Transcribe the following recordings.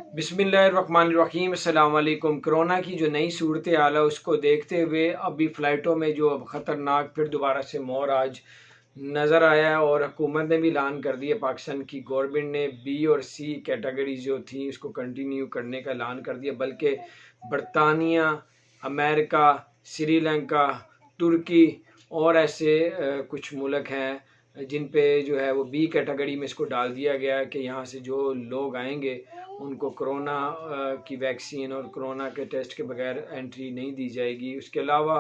बिस्मिल्लाहिर्रहमानिर्रहीम, अस्सलाम वालेकुम। कोरोना की जो नई सूरत हाल है उसको देखते हुए अभी फ़्लाइटों में जो अब ख़तरनाक फिर दोबारा से मोर आज नज़र आया है और हुकूमत ने भी ऐलान कर दिया। पाकिस्तान की गवर्नमेंट ने बी और सी कैटेगरी जो थी उसको कंटिन्यू करने का ऐलान कर दिया, बल्कि बरतानिया, अमेरिका, श्रीलंका, तुर्की और ऐसे कुछ मुल्क हैं जिन पे जो है वो बी कैटेगरी में इसको डाल दिया गया है कि यहाँ से जो लोग आएंगे उनको कोरोना की वैक्सीन और कोरोना के टेस्ट के बगैर एंट्री नहीं दी जाएगी। उसके अलावा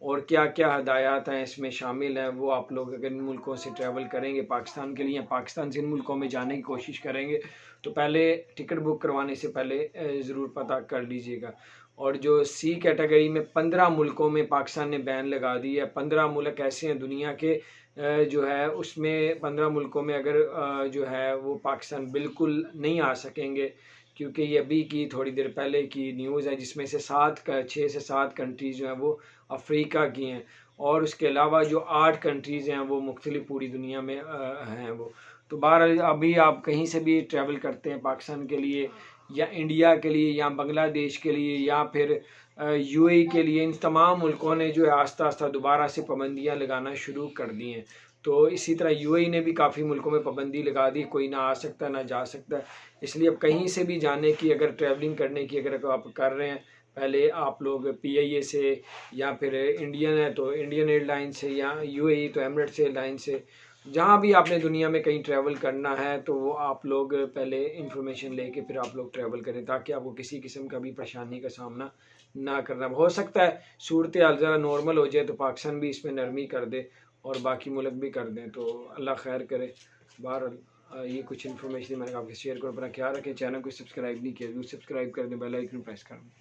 और क्या क्या हदायत हैं इसमें शामिल हैं, वो आप लोग अगर इन मुल्कों से ट्रैवल करेंगे पाकिस्तान के लिए या पाकिस्तान से इन मुल्कों में जाने की कोशिश करेंगे तो पहले टिकट बुक करवाने से पहले ज़रूर पता कर लीजिएगा। और जो सी कैटेगरी में 15 मुल्कों में पाकिस्तान ने बैन लगा दी है। 15 मुल्क ऐसे हैं दुनिया के जो है उसमें 15 मुल्कों में अगर जो है वो पाकिस्तान बिल्कुल नहीं आ सकेंगे, क्योंकि ये अभी की थोड़ी देर पहले की न्यूज़ है जिसमें से 6 से 7 कंट्रीज़ जो हैं वो अफ्रीका की हैं और उसके अलावा जो 8 कंट्रीज़ हैं वो मुख्तलिफ पूरी दुनिया में हैं वो। तो बहरहाल अभी आप कहीं से भी ट्रैवल करते हैं पाकिस्तान के लिए या इंडिया के लिए या बांग्लादेश के लिए या फिर यूएई के लिए, इन तमाम मुल्कों ने जो है आस्ता आस्ता दोबारा से पाबंदियाँ लगाना शुरू कर दी हैं। तो इसी तरह यूएई ने भी काफ़ी मुल्कों में पाबंदी लगा दी, कोई ना आ सकता ना जा सकता। इसलिए अब कहीं से भी जाने की अगर ट्रैवलिंग करने की अगर आप कर रहे हैं, पहले आप लोग पीआईए से या फिर इंडियन है तो इंडियन एयरलाइन से या यूएई तो एमिरेट्स एयरलाइन से, जहाँ भी आपने दुनिया में कहीं ट्रैवल करना है तो वो आप लोग पहले इंफॉर्मेशन लेके फिर आप लोग ट्रैवल करें ताकि आपको किसी किस्म का भी परेशानी का सामना ना करना। हो सकता है सूरत हाल ज़रा नॉर्मल हो जाए तो पाकिस्तान भी इसमें नरमी कर दे और बाकी मुल्क भी कर दें, तो अल्लाह खैर करे। बहरहाल ये कुछ इन्फॉर्मेशन मैंने आपके शेयर करो। अपना ख्याल रखें। चैनल को सब्सक्राइब नहीं किया तो सब्सक्राइब कर दें, बेल आइकन प्रेस कर दें।